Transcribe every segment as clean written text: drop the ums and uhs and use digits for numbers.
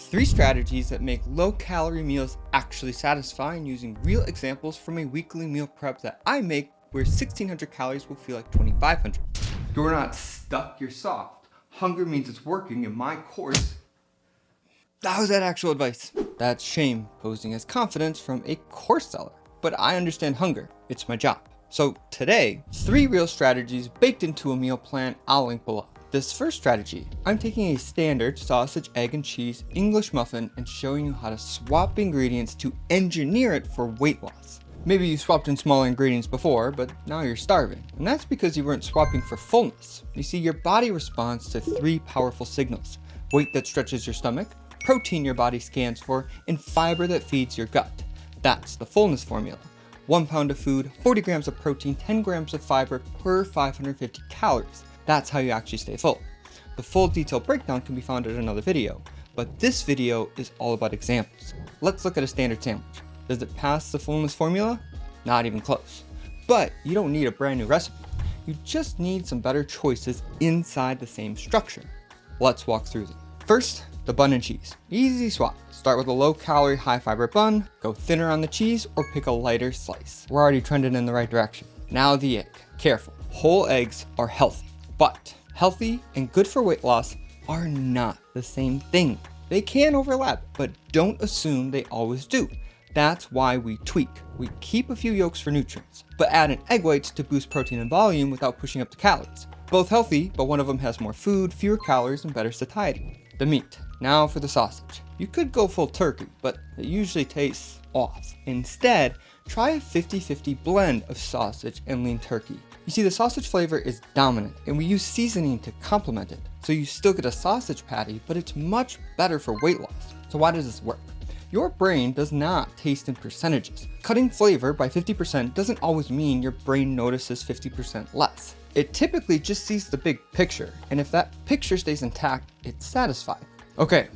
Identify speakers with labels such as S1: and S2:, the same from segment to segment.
S1: 3 strategies that make low-calorie meals actually satisfying using real examples from a weekly meal prep that I make where 1,600 calories will feel like 2,500. You're not stuck, you're soft. Hunger means it's working in my course. That was that actual advice. That's shame posing as confidence from a course seller. But I understand hunger, it's my job. So today, 3 real strategies baked into a meal plan I'll link below. This first strategy, I'm taking a standard sausage, egg, and cheese English muffin and showing you how to swap ingredients to engineer it for weight loss. Maybe you swapped in smaller ingredients before, but now you're starving. And that's because you weren't swapping for fullness. You see, your body responds to 3 powerful signals: weight that stretches your stomach, protein your body scans for, and fiber that feeds your gut. That's the Fullness Formula. 1 pound of food, 40 grams of protein, 10 grams of fiber per 550 calories. That's how you actually stay full. The full detailed breakdown can be found in another video, but this video is all about examples. Let's look at a standard sandwich. Does it pass the Fullness Formula? Not even close. But you don't need a brand new recipe. You just need some better choices inside the same structure. Let's walk through them. First, the bun and cheese. Easy swap. Start with a low-calorie, high-fiber bun, go thinner on the cheese, or pick a lighter slice. We're already trending in the right direction. Now the egg. Careful. Whole eggs are healthy. But healthy and good for weight loss are not the same thing. They can overlap, but don't assume they always do. That's why we tweak. We keep a few yolks for nutrients, but add in egg whites to boost protein and volume without pushing up the calories. Both healthy, but one of them has more food, fewer calories, and better satiety. The meat. Now for the sausage. You could go full turkey, but it usually tastes off. Instead, try a 50-50 blend of sausage and lean turkey. You see, the sausage flavor is dominant, and we use seasoning to complement it. So you still get a sausage patty, but it's much better for weight loss. So why does this work? Your brain does not taste in percentages. Cutting flavor by 50% doesn't always mean your brain notices 50% less. It typically just sees the big picture, and if that picture stays intact, it's satisfied. Okay,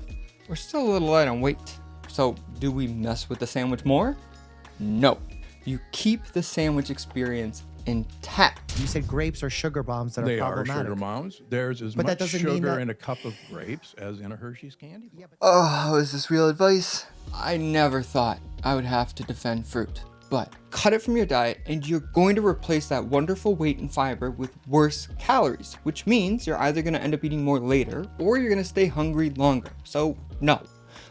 S1: we're still a little light on weight. So do we mess with the sandwich more? No. You keep the sandwich experience intact.
S2: You said grapes are sugar bombs that are problematic.
S3: They are sugar bombs. There's as much sugar in a cup of grapes as in a Hershey's candy bar.
S1: Oh, is this real advice? I never thought I would have to defend fruit. But cut it from your diet and you're going to replace that wonderful weight and fiber with worse calories, which means you're either going to end up eating more later or you're going to stay hungry longer. So no,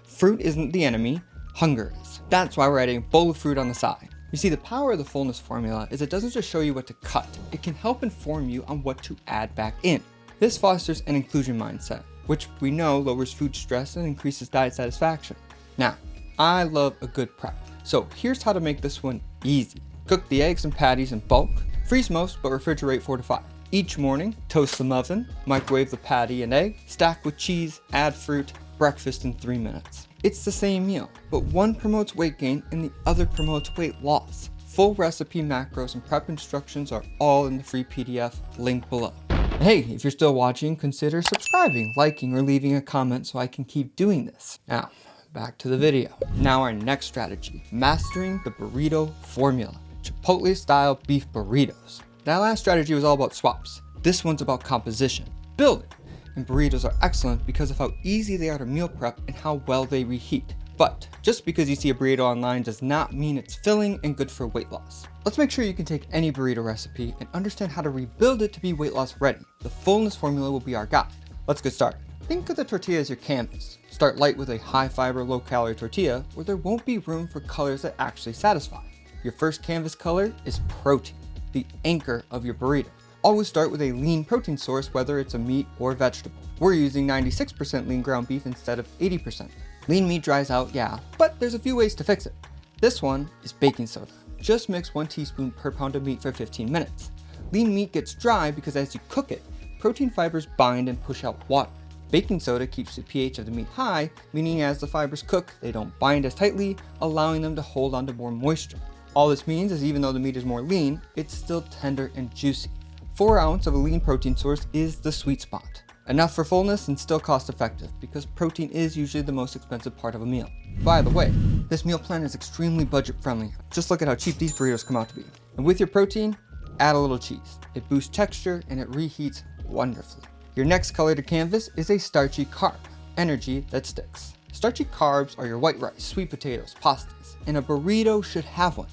S1: fruit isn't the enemy, hunger is. That's why we're adding a bowl of fruit on the side. You see, the power of the Fullness Formula is it doesn't just show you what to cut, it can help inform you on what to add back in. This fosters an inclusion mindset, which we know lowers food stress and increases diet satisfaction. Now, I love a good prep, so here's how to make this one easy. Cook the eggs and patties in bulk, freeze most but refrigerate 4 to 5. Each morning, toast the muffin, microwave the patty and egg, stack with cheese, add fruit, breakfast in 3 minutes. It's the same meal, but one promotes weight gain and the other promotes weight loss. Full recipe, macros, and prep instructions are all in the free PDF linked below. Hey, if you're still watching, consider subscribing, liking, or leaving a comment so I can keep doing this. Now, back to the video. Now our next strategy, mastering the burrito formula. Chipotle style beef burritos. That last strategy was all about swaps. This one's about composition. Building. And burritos are excellent because of how easy they are to meal prep and how well they reheat. But just because you see a burrito online does not mean it's filling and good for weight loss. Let's make sure you can take any burrito recipe and understand how to rebuild it to be weight loss ready. The Fullness Formula will be our guide. Let's get started. Think of the tortilla as your canvas. Start light with a high fiber, low calorie tortilla where there won't be room for colors that actually satisfy. Your first canvas color is protein, the anchor of your burrito. Always start with a lean protein source, whether it's a meat or vegetable. We're using 96% lean ground beef instead of 80%. Lean meat dries out, yeah, but there's a few ways to fix it. This one is baking soda. Just mix 1 teaspoon per pound of meat for 15 minutes. Lean meat gets dry because as you cook it, protein fibers bind and push out water. Baking soda keeps the pH of the meat high, meaning as the fibers cook, they don't bind as tightly, allowing them to hold onto more moisture. All this means is even though the meat is more lean, it's still tender and juicy. 4 ounces of a lean protein source is the sweet spot. Enough for fullness and still cost effective because protein is usually the most expensive part of a meal. By the way, this meal plan is extremely budget friendly. Just look at how cheap these burritos come out to be. And with your protein, add a little cheese. It boosts texture and it reheats wonderfully. Your next color to canvas is a starchy carb, energy that sticks. Starchy carbs are your white rice, sweet potatoes, pastas, and a burrito should have one.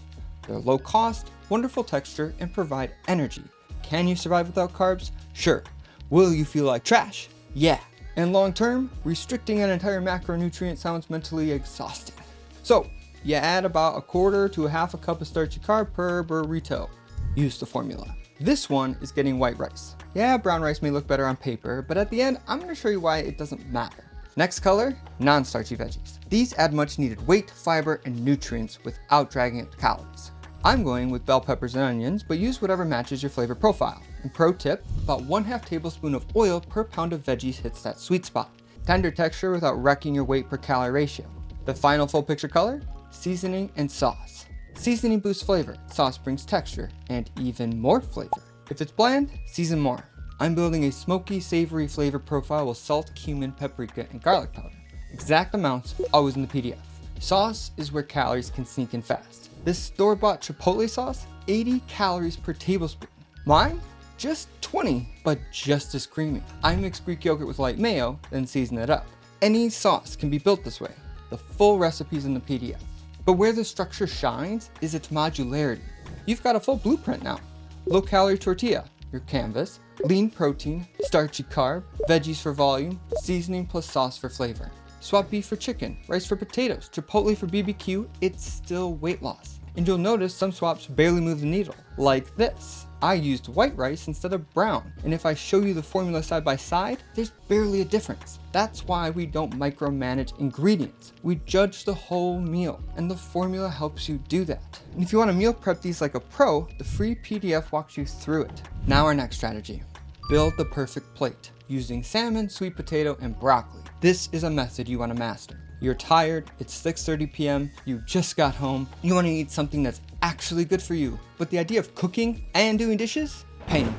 S1: They're low cost, wonderful texture, and provide energy. Can you survive without carbs? Sure. Will you feel like trash? Yeah. And long term, restricting an entire macronutrient sounds mentally exhausting. So, you add about 1/4 to 1/2 cup of starchy carb per burrito. Use the formula. This one is getting white rice. Yeah, brown rice may look better on paper, but at the end, I'm going to show you why it doesn't matter. Next color, non-starchy veggies. These add much needed weight, fiber, and nutrients without dragging up calories. I'm going with bell peppers and onions, but use whatever matches your flavor profile. And pro tip, about 1/2 tablespoon of oil per pound of veggies hits that sweet spot. Tender texture without wrecking your weight per calorie ratio. The final full picture color, seasoning and sauce. Seasoning boosts flavor, sauce brings texture, and even more flavor. If it's bland, season more. I'm building a smoky, savory flavor profile with salt, cumin, paprika, and garlic powder. Exact amounts always in the PDF. Sauce is where calories can sneak in fast. This store-bought chipotle sauce, 80 calories per tablespoon. Mine, just 20, but just as creamy. I mix Greek yogurt with light mayo, then season it up. Any sauce can be built this way. The full recipe's in the PDF. But where the structure shines is its modularity. You've got a full blueprint now. Low-calorie tortilla, your canvas, lean protein, starchy carb, veggies for volume, seasoning plus sauce for flavor. Swap beef for chicken, rice for potatoes, chipotle for BBQ, it's still weight loss. And you'll notice some swaps barely move the needle, like this. I used white rice instead of brown, and if I show you the formula side by side, there's barely a difference. That's why we don't micromanage ingredients. We judge the whole meal, and the formula helps you do that. And if you want to meal prep these like a pro, the free PDF walks you through it. Now our next strategy. Build the perfect plate using salmon, sweet potato, and broccoli. This is a method you want to master. You're tired, it's 6:30 p.m., you just got home, you want to eat something that's actually good for you. But the idea of cooking and doing dishes? Pain.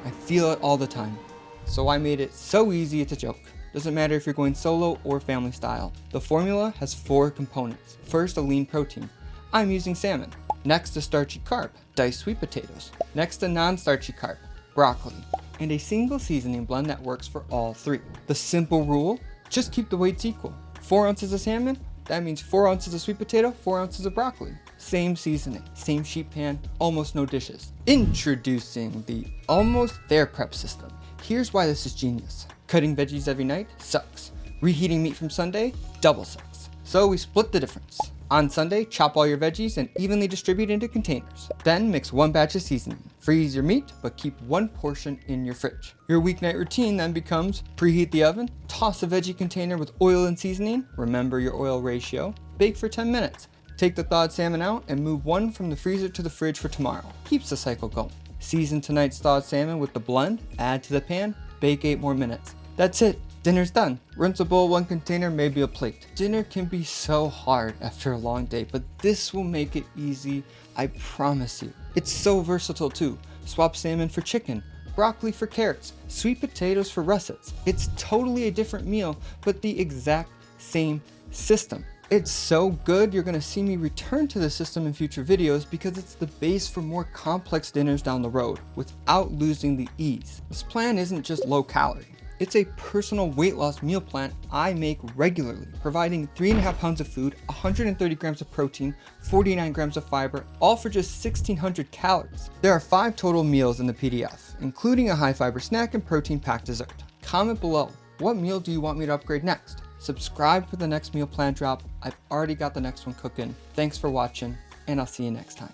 S1: I feel it all the time. So I made it so easy it's a joke. Doesn't matter if you're going solo or family style. The formula has 4 components. First, a lean protein. I'm using salmon. Next, a starchy carb, diced sweet potatoes. Next, a non-starchy carb, broccoli. And a single seasoning blend that works for all 3. The simple rule, just keep the weights equal. 4 ounces of salmon, that means 4 ounces of sweet potato, 4 ounces of broccoli. Same seasoning, same sheet pan, almost no dishes. Introducing the almost there prep system. Here's why this is genius. Cutting veggies every night sucks. Reheating meat from Sunday, double sucks. So we split the difference. On Sunday, chop all your veggies and evenly distribute into containers. Then mix 1 batch of seasoning. Freeze your meat, but keep 1 portion in your fridge. Your weeknight routine then becomes preheat the oven, toss a veggie container with oil and seasoning, remember your oil ratio, bake for 10 minutes. Take the thawed salmon out and move 1 from the freezer to the fridge for tomorrow. Keeps the cycle going. Season tonight's thawed salmon with the blend, add to the pan, bake 8 more minutes. That's it. Dinner's done. Rinse a bowl, 1 container, maybe a plate. Dinner can be so hard after a long day, but this will make it easy, I promise you. It's so versatile too. Swap salmon for chicken, broccoli for carrots, sweet potatoes for russets. It's totally a different meal, but the exact same system. It's so good you're gonna see me return to the system in future videos because it's the base for more complex dinners down the road without losing the ease. This plan isn't just low calorie. It's a personal weight loss meal plan I make regularly, providing 3.5 pounds of food, 130 grams of protein, 49 grams of fiber, all for just 1,600 calories. There are 5 total meals in the PDF, including a high fiber snack and protein packed dessert. Comment below, what meal do you want me to upgrade next? Subscribe for the next meal plan drop. I've already got the next one cooking. Thanks for watching, and I'll see you next time.